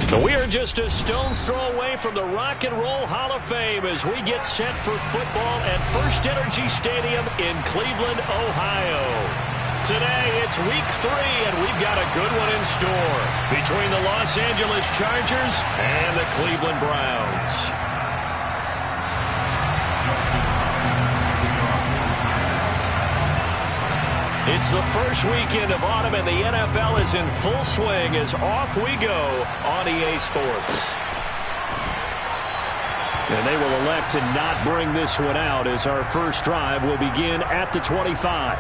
But we are just a stone's throw away from the Rock and Roll Hall of Fame as we get set for football at First Energy Stadium in Cleveland, Ohio. Today, it's Week 3, and we've got a good one in store between the Los Angeles Chargers and the Cleveland Browns. It's the first weekend of autumn, and the NFL is in full swing as off we go on EA Sports. And they will elect to not bring this one out as our first drive will begin at the 25.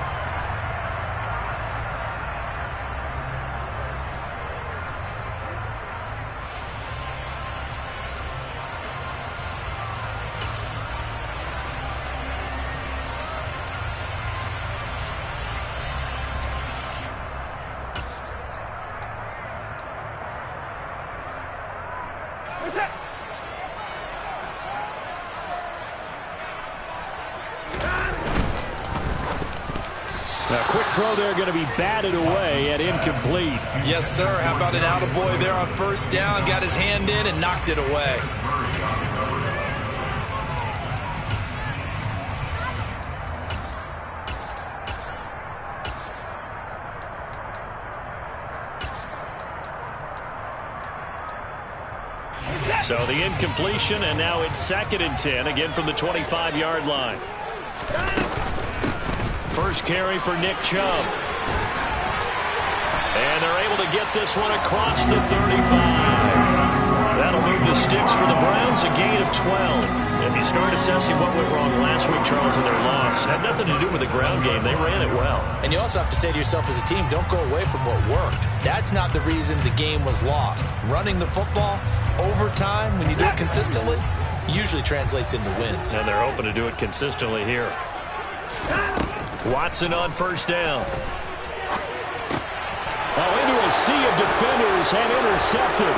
A quick throw there going to be batted away at incomplete. Yes, sir. How about an attaboy there on first down? Got his hand in and knocked it away. So the incompletion, and now it's 2nd and 10, again from the 25-yard line. First carry for Nick Chubb. And they're able to get this one across the 35. That'll move the sticks for the Browns, a gain of 12. If you start assessing what went wrong last week, Charles, in their loss, had nothing to do with the ground game. They ran it well. And you also have to say to yourself as a team, don't go away from what worked. That's not the reason the game was lost. Running the football over time, when you do it consistently, usually translates into wins. And they're hoping to do it consistently here. Watson on first down. Into a sea of defenders and intercepted.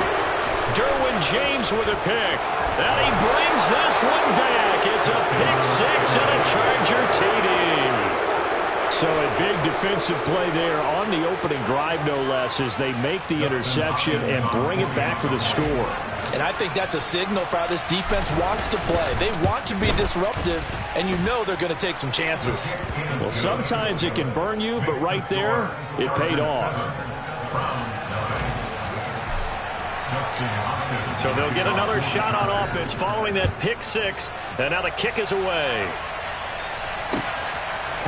Derwin James with a pick. And he brings this one back. It's a pick 6 and a Charger TD. So a big defensive play there on the opening drive, no less, as they make the interception and bring it back for the score. And I think that's a signal for how this defense wants to play. They want to be disruptive, and you know they're going to take some chances. Well, sometimes it can burn you, but right there, it paid off. So they'll get another shot on offense following that pick 6, and now the kick is away.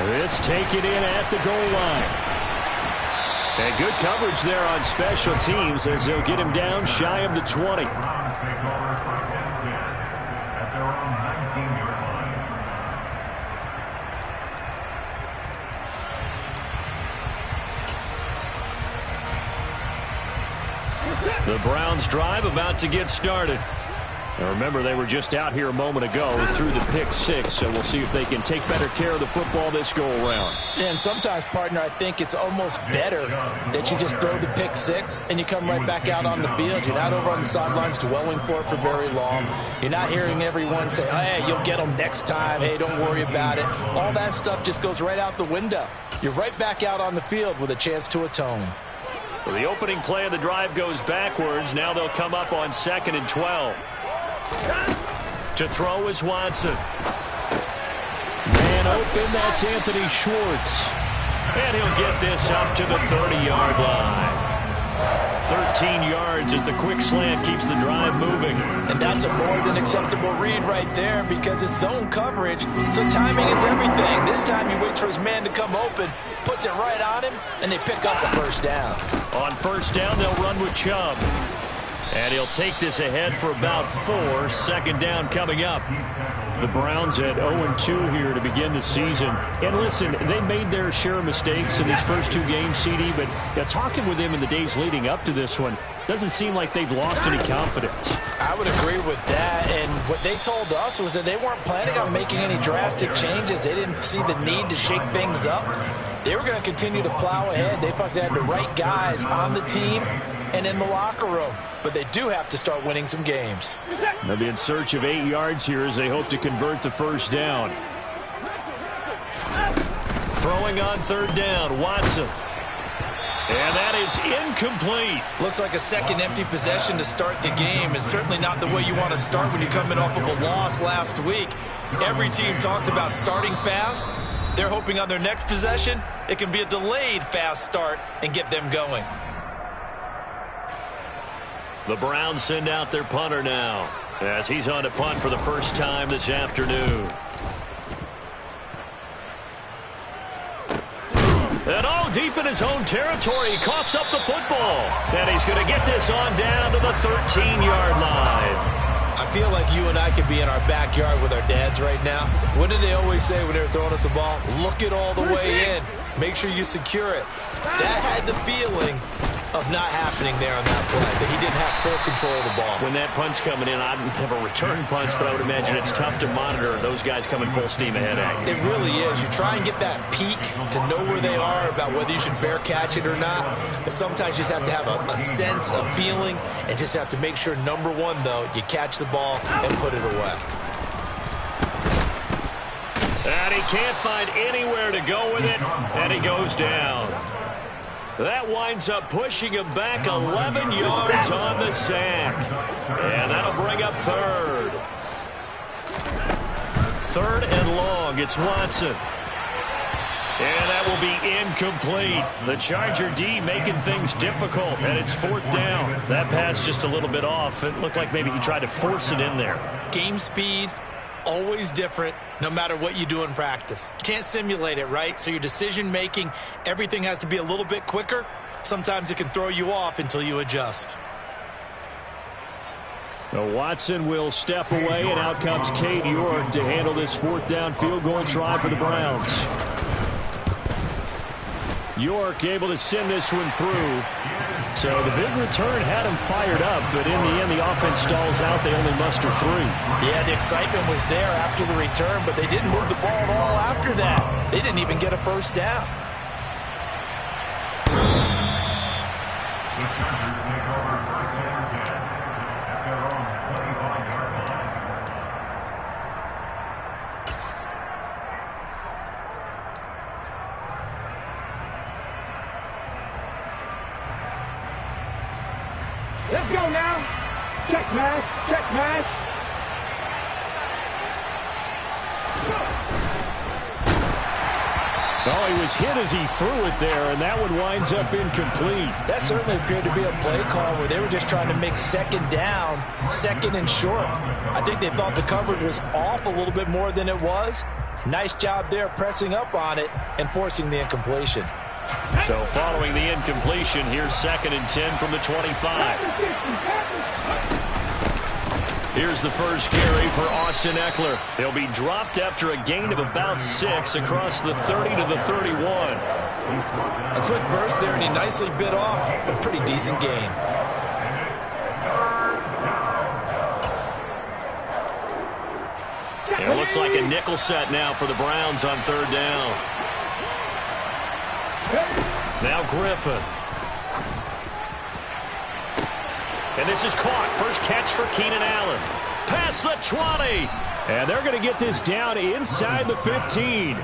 This taken in at the goal line. And good coverage there on special teams as they'll get him down shy of the 20. The Browns drive about to get started. Now remember, they were just out here a moment ago through the pick 6, so we'll see if they can take better care of the football this go-around. And sometimes, partner, I think it's almost better that you just throw the pick 6 and you come right back out on the field. You're not over on the sidelines dwelling for it for very long. You're not hearing everyone say, hey, you'll get them next time. Hey, don't worry about it. All that stuff just goes right out the window. You're right back out on the field with a chance to atone. So the opening play of the drive goes backwards. Now they'll come up on 2nd and 12. To throw is Watson. Man open, that's Anthony Schwartz. And he'll get this up to the 30-yard line. 13 yards as the quick slant keeps the drive moving. And that's a more than acceptable read right there because it's zone coverage, so timing is everything. This time he waits for his man to come open, puts it right on him, and they pick up a first down. On first down, they'll run with Chubb. And he'll take this ahead for about 4. 2nd down coming up. The Browns at 0-2 here to begin the season. And listen, they made their share of mistakes in these first 2 games, CD, but talking with them in the days leading up to this one, doesn't seem like they've lost any confidence. I would agree with that, and what they told us was that they weren't planning on making any drastic changes. They didn't see the need to shake things up. They were going to continue to plow ahead. They felt they had the right guys on the team and in the locker room. But they do have to start winning some games. They'll be in search of 8 yards here as they hope to convert the first down. Throwing on 3rd down, Watson. And that is incomplete. Looks like a second empty possession to start the game, and certainly not the way you want to start when you're coming off of a loss last week. Every team talks about starting fast. They're hoping on their next possession, it can be a delayed fast start and get them going. The Browns send out their punter now, as he's on to punt for the first time this afternoon. And all deep in his own territory, he coughs up the football. And he's going to get this on down to the 13-yard line. I feel like you and I could be in our backyard with our dads right now. What did they always say when they were throwing us a ball? Look it all the way in. Make sure you secure it. That had the feeling of not happening there on that play, that he didn't have full control of the ball. When that punt's coming in, I don't have a return punch, but I would imagine it's tough to monitor those guys coming full steam ahead at you. It really is. You try and get that peek to know where they are, about whether you should fair catch it or not. But sometimes you just have to have a sense, a feeling, and just have to make sure, number one, though, you catch the ball and put it away. And he can't find anywhere to go with it, and he goes down. That winds up pushing him back 11 yards on the sack. And that'll bring up third. Third and long. It's Watson. And that will be incomplete. The Charger D making things difficult, and it's fourth down. That pass just a little bit off. It looked like maybe he tried to force it in there. Game speed, always different, no matter what you do in practice. You can't simulate it, right? So your decision-making, everything has to be a little bit quicker. Sometimes it can throw you off until you adjust. Now Watson will step away, and out comes Cade York to handle this fourth down field goal try for the Browns. York able to send this one through. So the big return had him fired up, but in the end, the offense stalls out. They only muster 3. Yeah, the excitement was there after the return, but they didn't move the ball at all after that. They didn't even get a first down. The Chargers take over first and 10 at their own 25-yard line. Let's go now. Check mash. Check mash. Oh, he was hit as he threw it there, and that one winds up incomplete. That certainly appeared to be a play call where they were just trying to make second down, second and short. I think they thought the coverage was off a little bit more than it was. Nice job there pressing up on it and forcing the incompletion. So following the incompletion, here's 2nd and 10 from the 25. Here's the first carry for Austin Eckler. He'll be dropped after a gain of about 6 across the 30 to the 31. A quick burst there, and he nicely bit off a pretty decent gain. It looks like a nickel set now for the Browns on 3rd down. Now Griffin. And this is caught. First catch for Keenan Allen. Past the 20. And they're going to get this down inside the 15.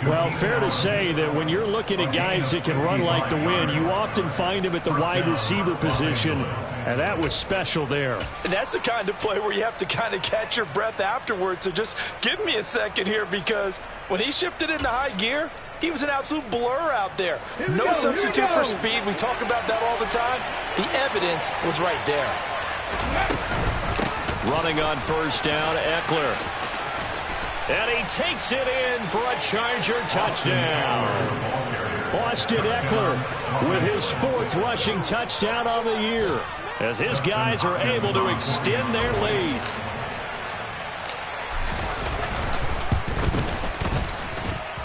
Well, fair to say that when you're looking at guys that can run like the wind, you often find them at the wide receiver position, and that was special there. And that's the kind of play where you have to kind of catch your breath afterwards. So just give me a second here, because when he shifted into high gear, he was an absolute blur out there. No substitute for speed. We talk about that all the time. The evidence was right there. Running on 1st down, Eckler. And he takes it in for a Charger touchdown. Austin Eckler with his 4th rushing touchdown on the year, as his guys are able to extend their lead.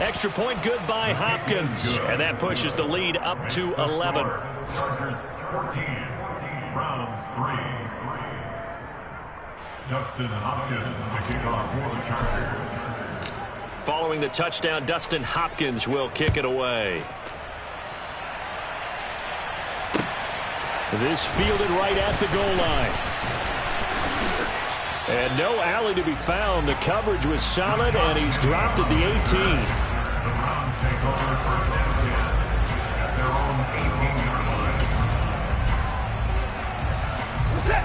Extra point good by Hopkins. And that pushes the lead up to 11. Chargers 14, Browns 3. Dustin Hopkins to kick off for the Chargers. Following the touchdown, Dustin Hopkins will kick it away. This fielded right at the goal line. And no alley to be found. The coverage was solid, and he's dropped at the 18. The Browns take over first and 10 at their own 18.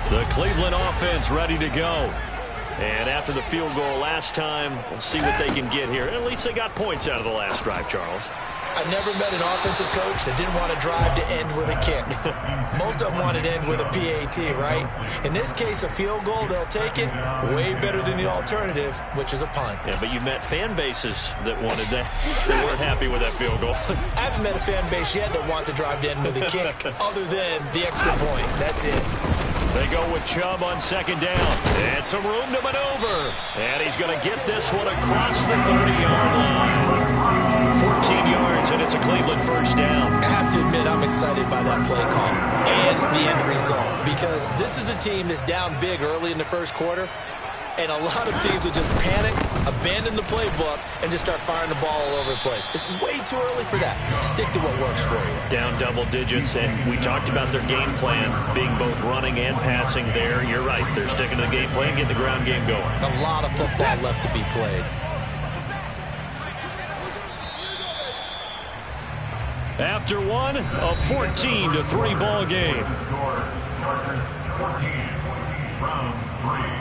The Cleveland offense ready to go. And after the field goal last time, we'll see what they can get here. At least they got points out of the last drive, Charles. I never met an offensive coach that didn't want to drive to end with a kick. Most of them wanted to end with a PAT, right? In this case, a field goal, they'll take it. Way better than the alternative, which is a punt. Yeah, but you've met fan bases that wanted that. They weren't happy with that field goal. I haven't met a fan base yet that wants to drive to end with a kick, other than the extra point. That's it. They go with Chubb on second down. And some room to maneuver. And he's going to get this one across the 30-yard line. 14 yards, and it's a Cleveland first down. I have to admit, I'm excited by that play call and the end result, because this is a team that's down big early in the first quarter, and a lot of teams will just panic, abandon the playbook, and just start firing the ball all over the place. It's way too early for that. Stick to what works for you. Down double digits, and we talked about their game plan being both running and passing there. You're right. They're sticking to the game plan, getting the ground game going. A lot of football left to be played. After one, a 14-3 ball game. Chargers 14, Browns 3.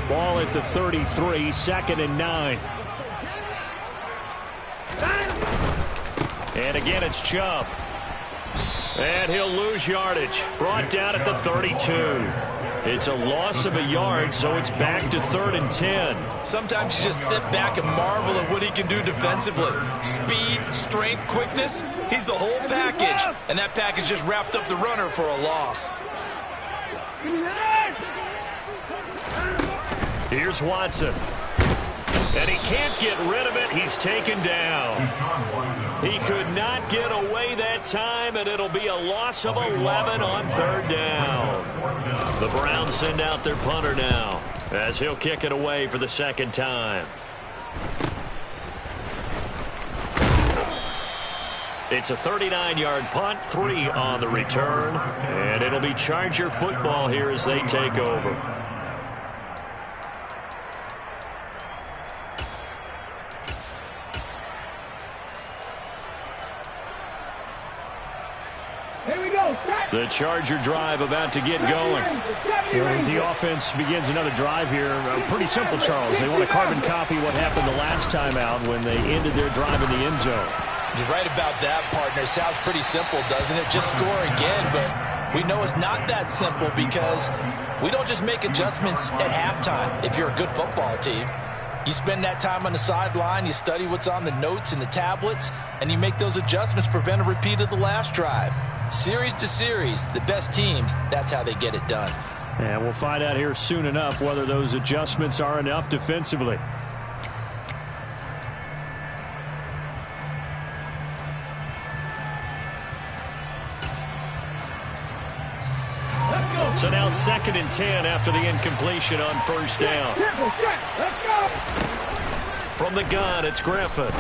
Ball at the 33, 2nd and 9. And again, it's Chubb. And he'll lose yardage. Brought down at the 32. It's a loss of a yard, so it's back to 3rd and 10. Sometimes you just sit back and marvel at what he can do defensively. Speed, strength, quickness. He's the whole package. And that package just wrapped up the runner for a loss. Here's Watson. And he can't get rid of it. He's taken down. He could not get away that time, and it'll be a loss of 11 on 3rd down. The Browns send out their punter now, as he'll kick it away for the 2nd time. It's a 39-yard punt, 3 on the return, and it'll be Charger football here as they take over. The Charger drive about to get going. As the offense begins another drive here, pretty simple, Charles. They want to carbon copy what happened the last time out when they ended their drive in the end zone. You're right about that, partner. Sounds pretty simple, doesn't it? Just score again, but we know it's not that simple because we don't just make adjustments at halftime if you're a good football team. You spend that time on the sideline, you study what's on the notes and the tablets, and you make those adjustments to prevent a repeat of the last drive. Series to series, the best teams, that's how they get it done. And we'll find out here soon enough whether those adjustments are enough defensively. So now 2nd and 10 after the incompletion on 1st down. From the gun, it's Griffin.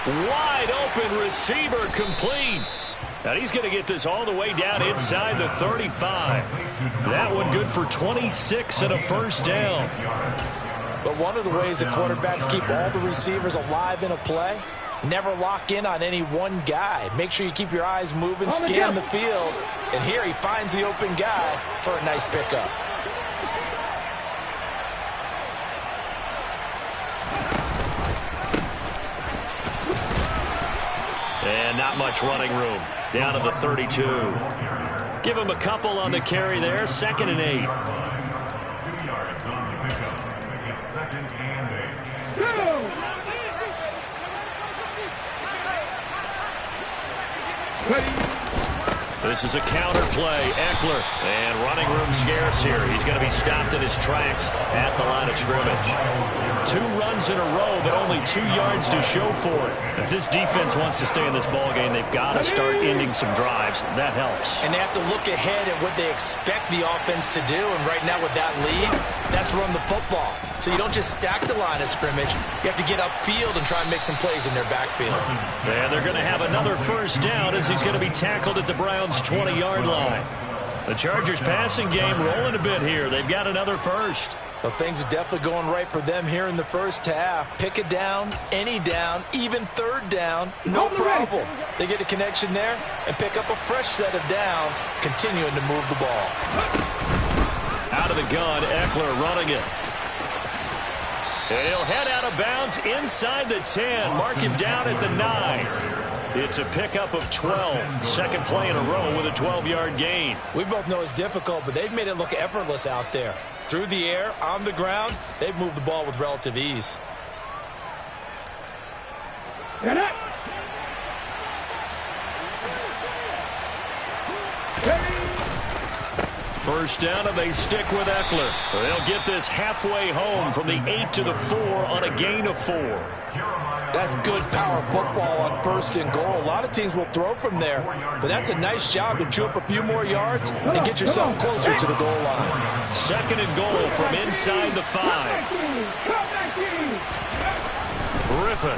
Wide open receiver complete. And he's going to get this all the way down inside the 35. That one good for 26 and a 1st down. But one of the ways the quarterbacks keep all the receivers alive in a play, never lock in on any one guy. Make sure you keep your eyes moving, scan the field. And here he finds the open guy for a nice pickup. And not much running room. Down to the 32. Give him a couple on the carry there. 2nd and 8. 2 yards on the pickup. It's 2nd and 8. This is a counter play. Eckler, and running room scarce here. He's going to be stopped in his tracks at the line of scrimmage. 2 runs in a row, but only 2 yards to show for it. If this defense wants to stay in this ballgame, they've got to start ending some drives. That helps. And they have to look ahead at what they expect the offense to do. And right now with that lead, that's run the football. So you don't just stack the line of scrimmage. You have to get upfield and try and make some plays in their backfield. And they're going to have another first down as he's going to be tackled at the Browns' 20-yard line. The Chargers passing game rolling a bit here. They've got another first. Well, things are definitely going right for them here in the first half. Pick a down, any down, even third down, no problem. They get a connection there and pick up a fresh set of downs, continuing to move the ball. Out of the gun, Eckler running it. And he'll head out of bounds inside the 10. Mark him down at the 9. It's a pickup of 12. Second play in a row with a 12-yard gain. We both know it's difficult, but they've made it look effortless out there. Through the air, on the ground, they've moved the ball with relative ease. Get it! First down, and they stick with Eckler. They'll get this halfway home from the 8 to the 4 on a gain of 4. That's good power football on first and goal. A lot of teams will throw from there, but that's a nice job to chew up a few more yards and get yourself closer to the goal line. Second and goal from inside the 5. Griffin.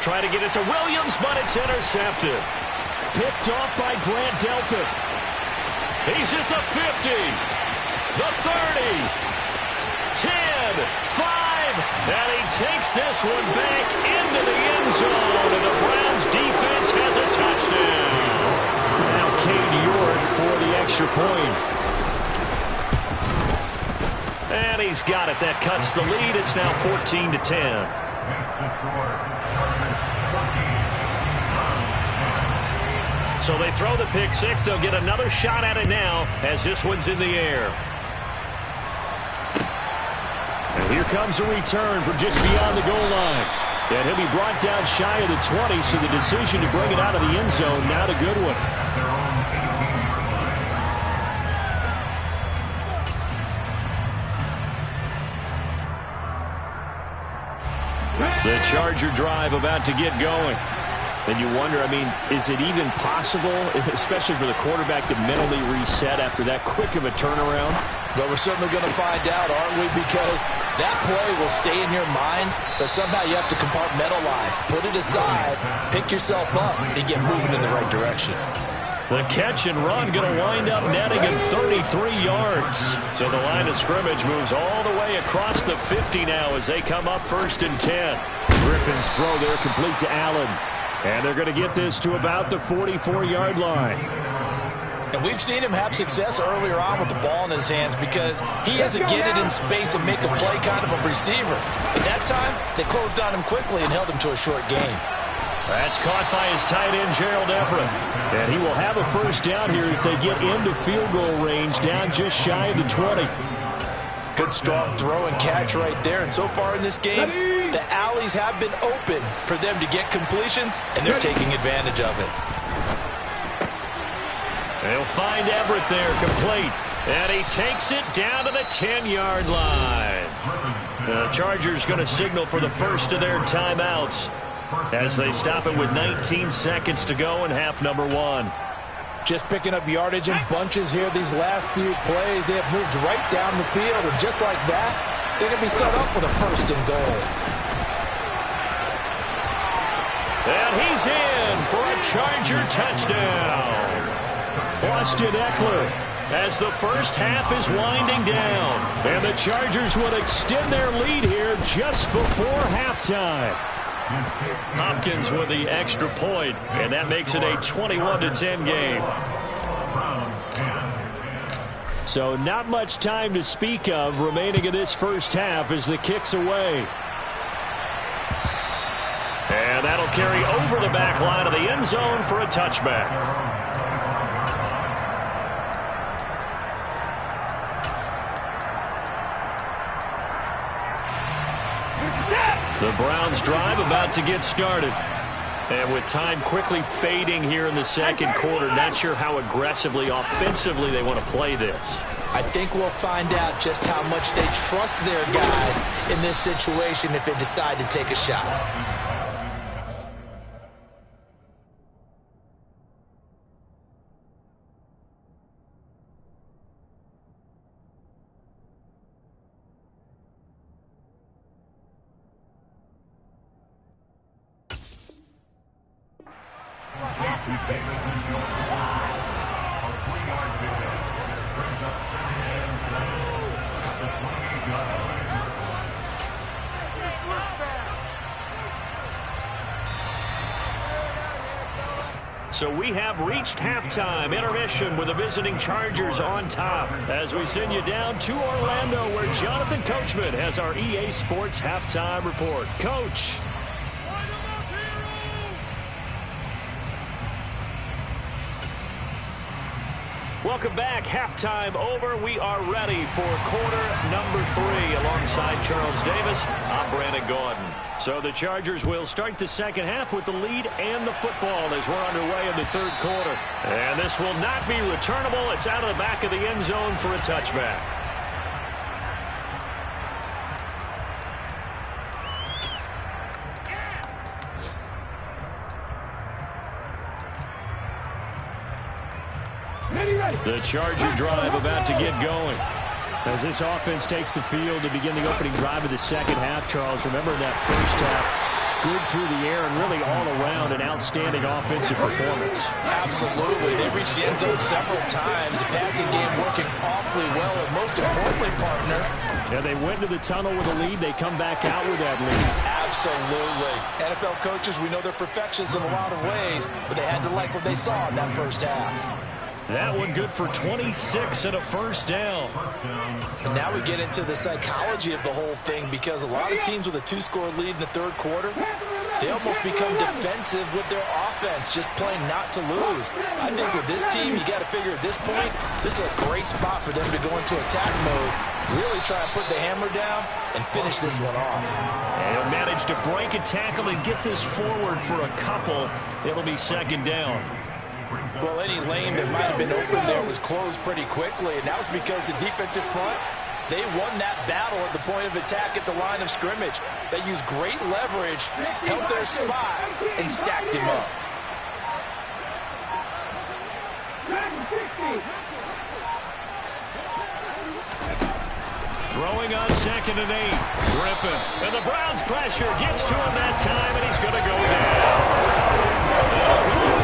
Try to get it to Williams, but it's intercepted. Picked off by Grant Delpit. He's at the 50, the 30, 10, 5, and he takes this one back into the end zone, and the Browns defense has a touchdown. Now Cade York for the extra point. And he's got it. That cuts the lead. It's now 14-10. So they throw the pick six. They'll get another shot at it now as this one's in the air. And here comes a return from just beyond the goal line. And he'll be brought down shy of the 20, so the decision to bring it out of the end zone, not a good one. The Charger drive about to get going. And you wonder, I mean, is it even possible, especially for the quarterback, to mentally reset after that quick of a turnaround? Well, we're certainly going to find out, aren't we? Because that play will stay in your mind, but somehow you have to compartmentalize. Put it aside, pick yourself up, and get moving in the right direction. The catch and run going to wind up netting him 33 yards. So the line of scrimmage moves all the way across the 50 now as they come up first and 10. Griffin's throw there complete to Allen. And they're going to get this to about the 44-yard line. And we've seen him have success earlier on with the ball in his hands because he has to get it in space and make a play kind of a receiver. But that time, they closed on him quickly and held him to a short gain. That's caught by his tight end, Gerald Everett. And he will have a first down here as they get into field goal range, down just shy of the 20. Good strong throw and catch right there. And so far in this game, the alleys have been open for them to get completions, and they're taking advantage of it. They'll find Everett there, complete. And he takes it down to the 10-yard line. The Chargers going to signal for the first of their timeouts as they stop it with 19 seconds to go in half number 1. Just picking up yardage in bunches here these last few plays. They have moved right down the field, and just like that, they're going to be set up with a first and goal. And he's in for a Charger touchdown. Austin Eckler as the first half is winding down. And the Chargers will extend their lead here just before halftime. Hopkins with the extra point, and that makes it a 21-10 game. So not much time to speak of remaining in this first half as the kick's away. And that'll carry over the back line of the end zone for a touchback. The Browns drive about to get started. And with time quickly fading here in the second quarter, not sure how aggressively, offensively they want to play this. I think we'll find out just how much they trust their guys in this situation if they decide to take a shot. So we have reached halftime intermission with the visiting Chargers on top as we send you down to Orlando where Jonathan Coachman has our EA Sports halftime report. Coach. Welcome back. Halftime over. We are ready for quarter number 3 alongside Charles Davis. I'm Brandon Gordon. So the Chargers will start the second half with the lead and the football as we're underway in the third quarter. And this will not be returnable. It's out of the back of the end zone for a touchback. The Charger drive about to get going. As this offense takes the field to begin the opening drive of the second half, Charles, remember that first half, good through the air and really all around an outstanding offensive performance. Absolutely. They reached the end zone several times. The passing game working awfully well, and most importantly, partner. Yeah, they went to the tunnel with a lead. They come back out with that lead. Absolutely. NFL coaches, we know they're perfectionists in a lot of ways, but they had to like what they saw in that first half. That one good for 26 and a first down. And now we get into the psychology of the whole thing because a lot of teams with a 2-score lead in the third quarter, they almost become defensive with their offense, just playing not to lose. I think with this team, you got to figure at this point, this is a great spot for them to go into attack mode, really try and put the hammer down and finish this one off. And he'll manage to break a tackle and get this forward for a couple. It'll be second down. Well, any lane that might have been open there was closed pretty quickly, and that was because the defensive front, they won that battle at the point of attack at the line of scrimmage. They used great leverage, held their spot, and stacked him up. Throwing on 2nd and 8. Griffin. And the Browns pressure gets to him that time, and he's going to go down.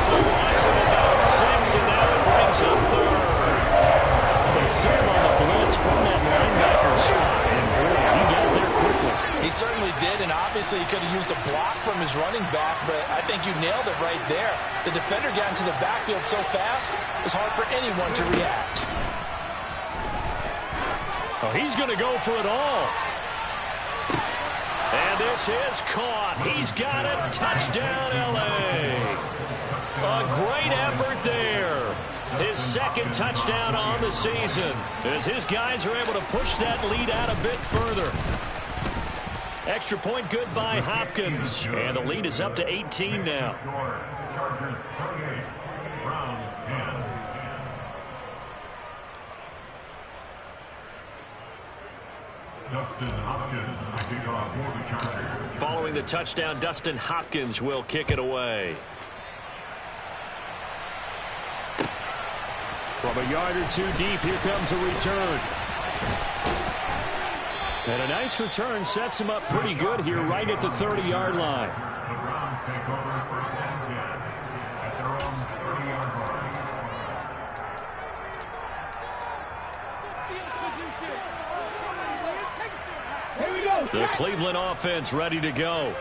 It's a loss of about 6, and now it brings up 3rd. They set him on the blitz from that linebacker spot, and boy, he got there quickly. He certainly did, and obviously he could have used a block from his running back, but I think you nailed it right there. The defender got into the backfield so fast, it was hard for anyone to react. Oh, he's going to go for it all. And this is caught. He's got it. Touchdown, L.A. A great effort there. His second touchdown on the season as his guys are able to push that lead out a bit further. Extra point good by Hopkins. And the lead is up to 18 now. Chargers 38, Browns 10. Dustin Hopkins will kick off for the Chargers. Following the touchdown, Dustin Hopkins will kick it away. From a yard or two deep, here comes a return. And a nice return sets him up pretty good here right at the 30-yard line. The Browns take over 1st and 10 at their own 30-yard line. The Cleveland offense ready to go.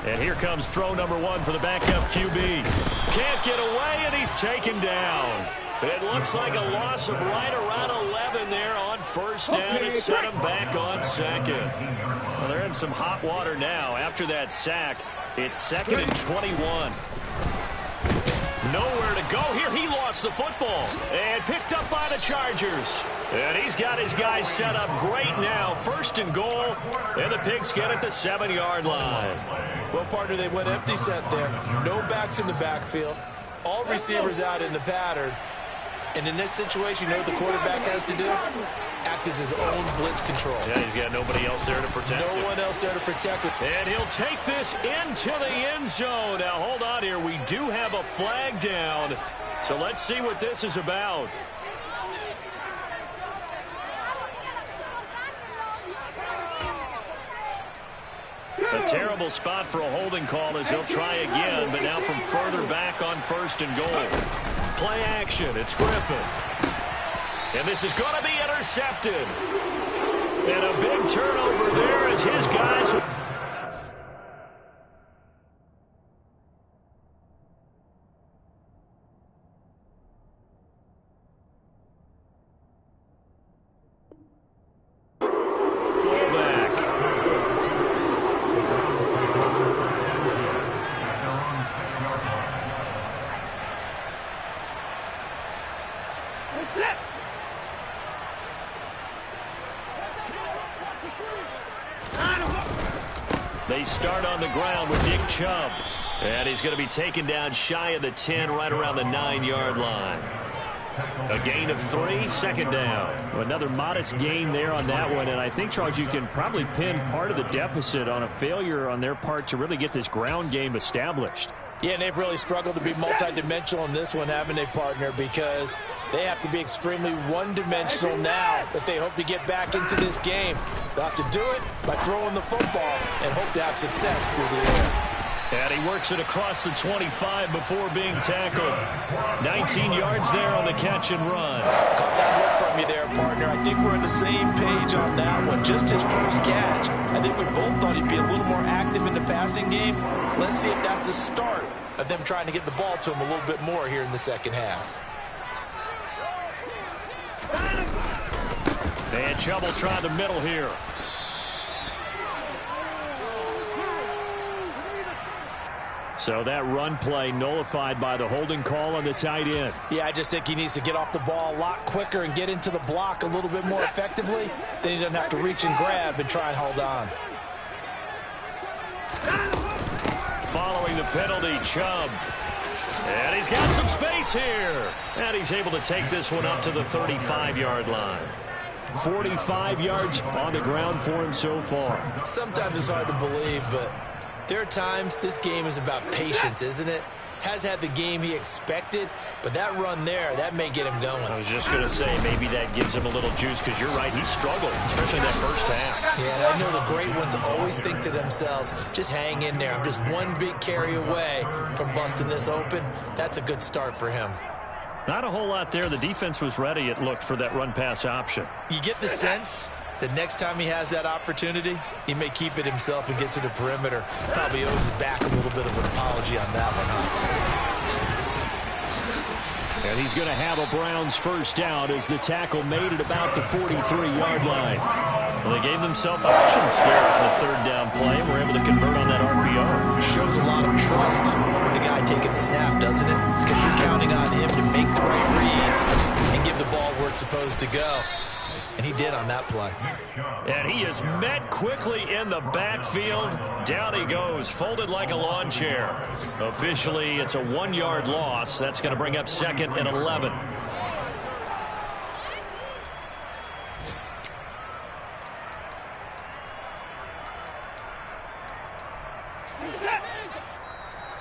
And here comes throw number 1 for the backup QB. Can't get away, and he's taken down. It looks like a loss of right around 11 there on first down to set him back on second. Well, they're in some hot water now. After that sack, it's 2nd and 21. Nowhere to go here. He lost the football and picked up by the Chargers. And he's got his guys set up great now. 1st and goal, and the Pigs get at the 7-yard line. Well, partner, they went empty set there. No backs in the backfield. All receivers out in the pattern. And in this situation, you know what the quarterback has to do? Act as his own blitz control. Yeah, he's got nobody else there to protect him. No one else there to protect him. And he'll take this into the end zone. Now, hold on here. We do have a flag down. So let's see what this is about. A terrible spot for a holding call as he'll try again, but now from further back on 1st and goal. Play action. It's Griffin. And this is going to be intercepted. And a big turnover there as his guys... They start on the ground with Nick Chubb. And he's going to be taken down shy of the 10, right around the 9-yard line. A gain of 3, 2nd down. Another modest gain there on that one. And I think, Charles, you can probably pin part of the deficit on a failure on their part to really get this ground game established. Yeah, and they've really struggled to be multidimensional in this one, haven't they, partner? Because they have to be extremely one-dimensional now if they hope to get back into this game. They'll have to do it by throwing the football and hope to have success through the air. And he works it across the 25 before being tackled. 19 yards there on the catch and run. Caught that look from you there, partner. I think we're on the same page on that one. Just his first catch. I think we both thought he'd be a little more active in the passing game. Let's see if that's the start of them trying to get the ball to him a little bit more here in the 2nd half. And Chubb will try the middle here. So that run play nullified by the holding call on the tight end. Yeah, I just think he needs to get off the ball a lot quicker and get into the block a little bit more effectively. Then he doesn't have to reach and grab and try and hold on. Following the penalty, Chubb. And he's got some space here. And he's able to take this one up to the 35-yard line. 45 yards on the ground for him so far. Sometimes it's hard to believe, but there are times this game is about patience, isn't it? Has had the game he expected, but that run there, that may get him going. I was just going to say, maybe that gives him a little juice, because you're right, he struggled, especially that first half. Yeah, and I know the great ones always think to themselves, just hang in there. I'm just one big carry away from busting this open. That's a good start for him. Not a whole lot there. The defense was ready, it looked, for that run-pass option. You get the sense that next time he has that opportunity, he may keep it himself and get to the perimeter. Probably owes his back a little bit of an apology on that one, huh? And he's going to have a Browns first down as the tackle made it about the 43-yard line. Well, they gave themselves options there on the 3rd down play and were able to convert on that RPO. Shows a lot of trust with the guy taking the snap, doesn't it? Because you're counting on him to make the right reads and give the ball where it's supposed to go. And he did on that play. And he is met quickly in the backfield. Down he goes, folded like a lawn chair. Officially, it's a 1-yard loss. That's going to bring up 2nd and 11.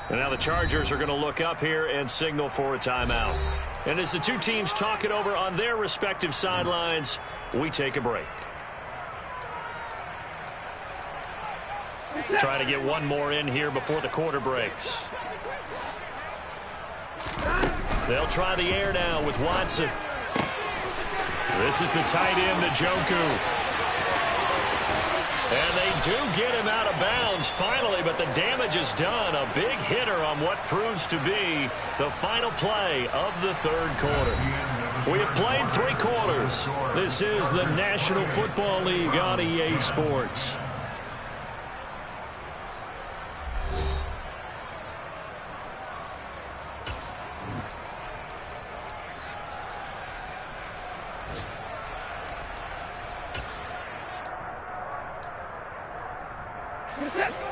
And now the Chargers are going to look up here and signal for a timeout. And as the two teams talk it over on their respective sidelines, we take a break. Trying to get one more in here before the quarter breaks. They'll try the air now with Watson. This is the tight end, Njoku. And they do get him out of bounds finally, but the damage is done. A big hitter on what proves to be the final play of the 3rd quarter. We have played 3 quarters. This is the National Football League on EA Sports.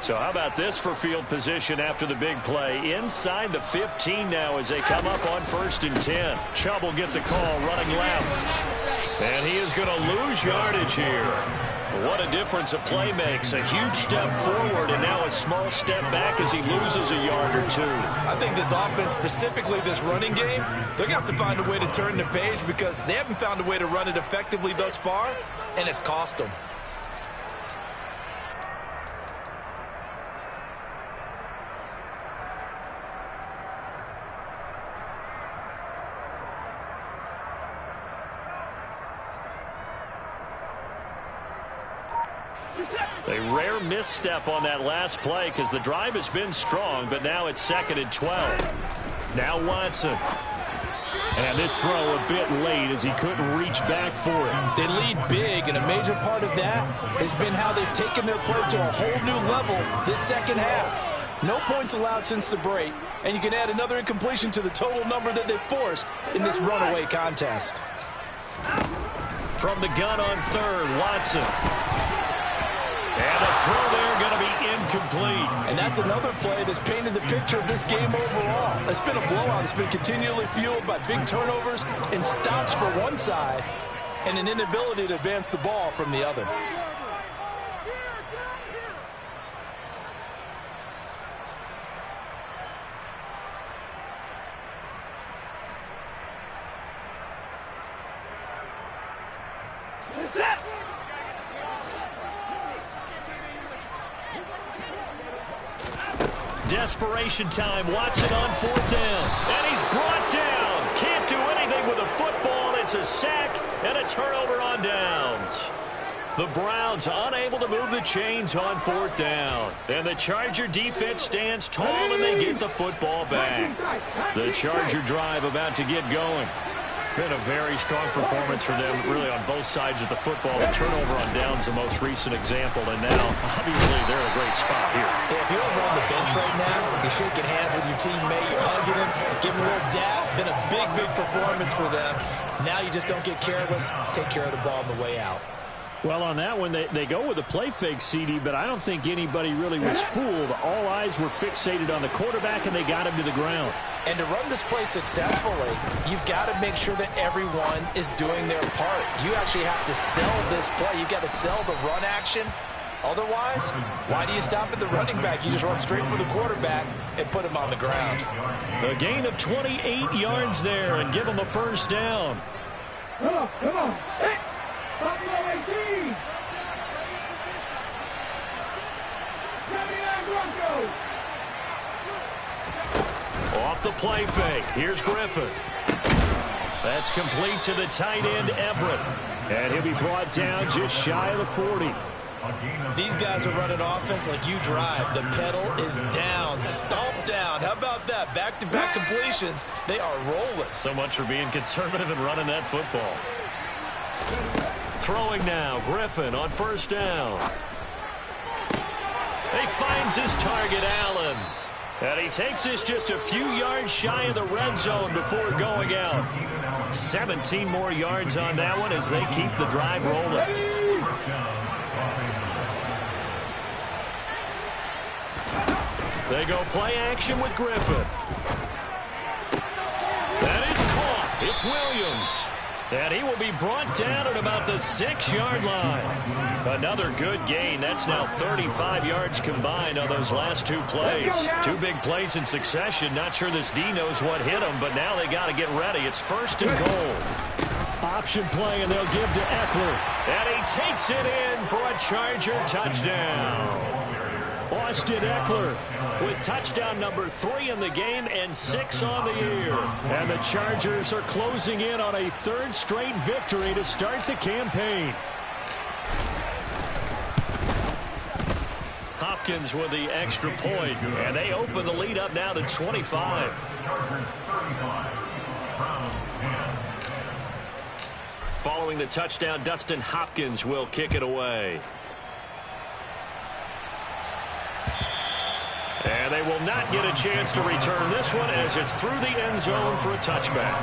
So how about this for field position after the big play? Inside the 15 now as they come up on 1st and 10. Chubb will get the call running left. And he is going to lose yardage here. What a difference a play makes. A huge step forward and now a small step back as he loses a yard or two. I think this offense, specifically this running game, they're going to have to find a way to turn the page because they haven't found a way to run it effectively thus far, and it's cost them. A rare misstep on that last play because the drive has been strong, but now it's 2nd and 12. Now Watson. And this throw a bit late as he couldn't reach back for it. They lead big, and a major part of that has been how they've taken their play to a whole new level this second half. No points allowed since the break, and you can add another incompletion to the total number that they've forced in this runaway contest. From the gun on 3rd, Watson. And the throw there going to be incomplete. And that's another play that's painted the picture of this game overall. It's been a blowout. It's been continually fueled by big turnovers and stops for one side and an inability to advance the ball from the other. Desperation time. Watson on 4th down. And he's brought down. Can't do anything with a football. It's a sack and a turnover on downs. The Browns unable to move the chains on 4th down. And the Charger defense stands tall and they get the football back. The Charger drive about to get going. Been a very strong performance for them, really, on both sides of the football. The turnover on downs, the most recent example, and now, obviously, they're in a great spot here. Yeah, if you're over on the bench right now, you're shaking hands with your teammate, you're hugging him, giving a little dab. Been a big, big performance for them. Now you just don't get careless. Take care of the ball on the way out. Well, on that one, they go with a play fake, CD, but I don't think anybody really was fooled. All eyes were fixated on the quarterback, and they got him to the ground. And to run this play successfully, you've got to make sure that everyone is doing their part. You actually have to sell this play. You've got to sell the run action. Otherwise, why do you stop at the running back? You just run straight for the quarterback and put him on the ground. A gain of 28 yards there and give him a 1st down. Come on. Hey, stop the 18. Off the play fake. Here's Griffin. That's complete to the tight end, Everett. And he'll be brought down just shy of the 40. These guys are running offense like you drive. The pedal is down, stomped down. How about that? Back-to-back completions. They are rolling. So much for being conservative and running that football. Throwing now. Griffin on 1st down. He finds his target, Allen. And he takes this just a few yards shy of the red zone before going out. 17 more yards on that one as they keep the drive rolling. They go play action with Griffin. That is caught. It's Williams. And he will be brought down at about the 6-yard line. Another good gain. That's now 35 yards combined on those last 2 plays. 2 big plays in succession. Not sure this D knows what hit him, but now they got to get ready. It's 1st and goal. Option play, and they'll give to Eckler. And he takes it in for a Charger touchdown. Austin Eckler with touchdown number 3 in the game and 6 on the year. And the Chargers are closing in on a 3rd straight victory to start the campaign. Hopkins with the extra point, and they open the lead up now to 25. Following the touchdown, Dustin Hopkins will kick it away. And they will not get a chance to return this one as it's through the end zone for a touchback.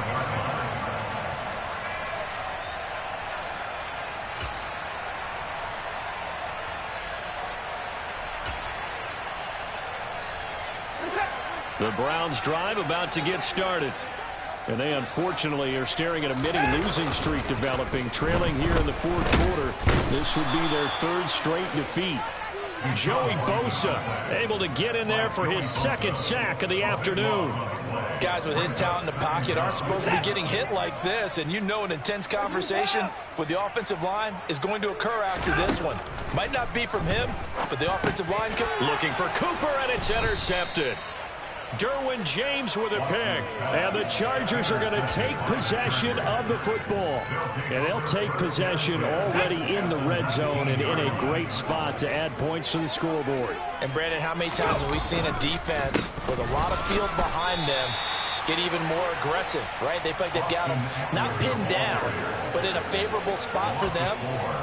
The Browns drive about to get started. And they unfortunately are staring at a mini losing streak developing, trailing here in the fourth quarter. This would be their third straight defeat. Joey Bosa able to get in there for his second sack of the afternoon. Guys with his talent in the pocket aren't supposed to be getting hit like this, and you know an intense conversation with the offensive line is going to occur after this one. Might not be from him, but the offensive line could. Looking for Cooper, and it's intercepted. Derwin James with a pick. And the Chargers are going to take possession of the football. And they'll take possession already in the red zone and in a great spot to add points to the scoreboard. And, Brandon, how many times have we seen a defense with a lot of field behind them get even more aggressive, right? They feel like they've got them not pinned down, but in a favorable spot for them,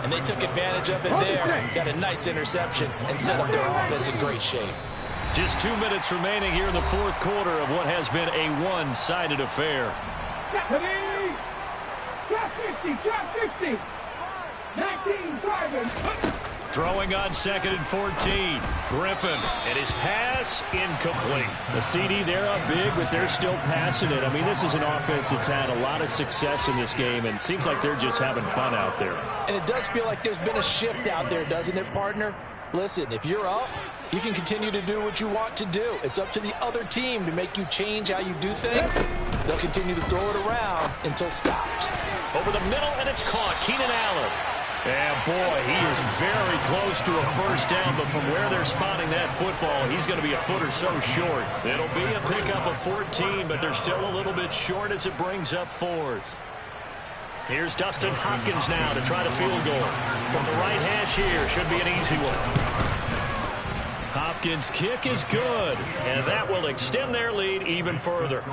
and they took advantage of it there. Got a nice interception and set up their offense in great shape. Just 2 minutes remaining here in the fourth quarter of what has been a one-sided affair. Drop 50, drop 50. 19, driving. Throwing on 2nd and 14. Griffin, and his pass incomplete. The CD, they're up big, but they're still passing it. I mean, this is an offense that's had a lot of success in this game, and it seems like they're just having fun out there. And it does feel like there's been a shift out there, doesn't it, partner? Listen, if you're up, you can continue to do what you want to do. It's up to the other team to make you change how you do things. They'll continue to throw it around until stopped. Over the middle, and it's caught. Keenan Allen. And, boy, he is very close to a first down, but from where they're spotting that football, he's going to be a foot or so short. It'll be a pickup of 14, but they're still a little bit short as it brings up fourth. Here's Dustin Hopkins now to try the field goal. From the right hash here, should be an easy one. Hopkins' kick is good, and that will extend their lead even further.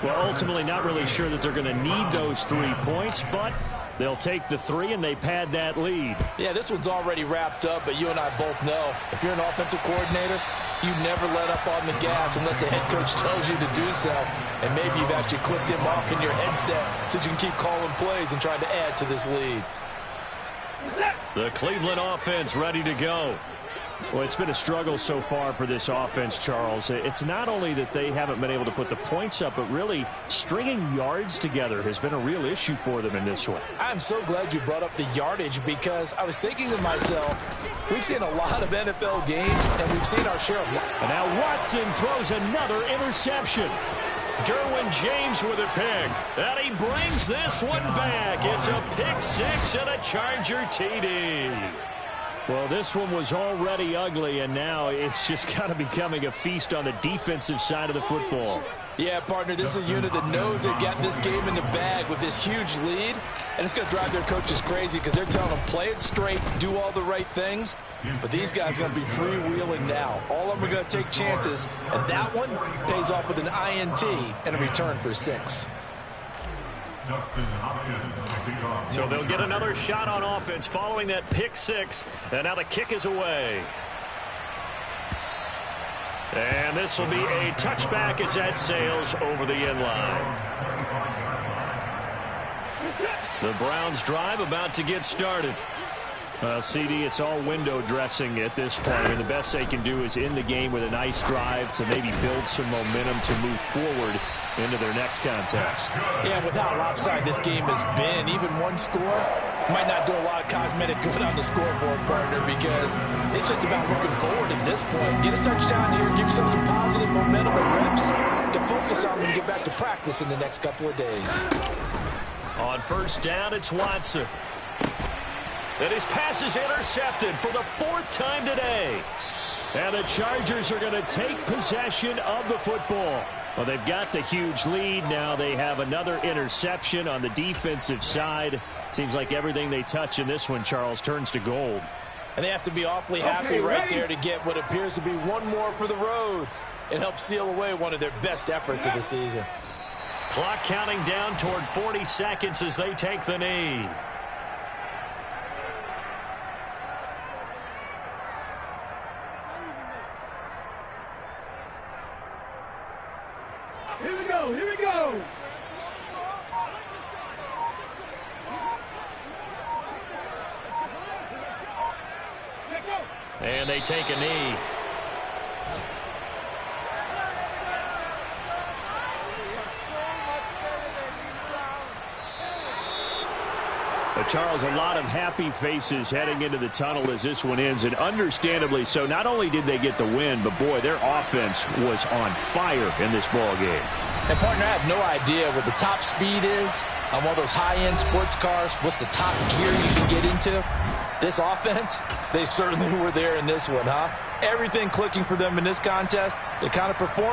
Well, ultimately, not really sure that they're going to need those 3 points, but they'll take the 3 and they pad that lead. Yeah, this one's already wrapped up, but you and I both know if you're an offensive coordinator, you never let up on the gas unless the head coach tells you to do so. And maybe you've actually clicked him off in your headset so you can keep calling plays and trying to add to this lead. The Cleveland offense ready to go. Well, it's been a struggle so far for this offense, Charles. It's not only that they haven't been able to put the points up, but really stringing yards together has been a real issue for them in this one. I'm so glad you brought up the yardage because I was thinking to myself, we've seen a lot of NFL games, and we've seen our share of... And now Watson throws another interception. Derwin James with a pick. And he brings this one back. It's a pick six and a Charger TD. Well, this one was already ugly, and now it's just kind of becoming a feast on the defensive side of the football. Yeah, partner, this is a unit that knows they've got this game in the bag with this huge lead, and it's going to drive their coaches crazy because they're telling them play it straight, do all the right things, but these guys are going to be freewheeling now. All of them are going to take chances, and that one pays off with an INT and a return for 6. So they'll get another shot on offense following that pick six. And now the kick is away. And this will be a touchback as that sails over the end line. The Browns drive about to get started. CD, it's all window dressing at this point, and the best they can do is end the game with a nice drive to maybe build some momentum to move forward into their next contest. Yeah, with how lopsided this game has been, even one score might not do a lot of cosmetic good on the scoreboard, partner, because it's just about looking forward at this point. Get a touchdown here, give yourself some positive momentum and reps to focus on and get back to practice in the next couple of days. On first down, it's Watson. And his pass is intercepted for the 4th time today. And the Chargers are going to take possession of the football. Well, they've got the huge lead. Now they have another interception on the defensive side. Seems like everything they touch in this one, Charles, turns to gold. And they have to be awfully happy right there to get what appears to be one more for the road and help seal away one of their best efforts of the season. Clock counting down toward 40 seconds as they take the knee. Here we go, here we go. And they take a knee. Charles, a lot of happy faces heading into the tunnel as this one ends, and understandably so. Not only did they get the win, but, boy, their offense was on fire in this ball game. And, partner, I have no idea what the top speed is on one of those high-end sports cars. What's the top gear you can get into? This offense, they certainly were there in this one, huh? Everything clicking for them in this contest. The kind of performance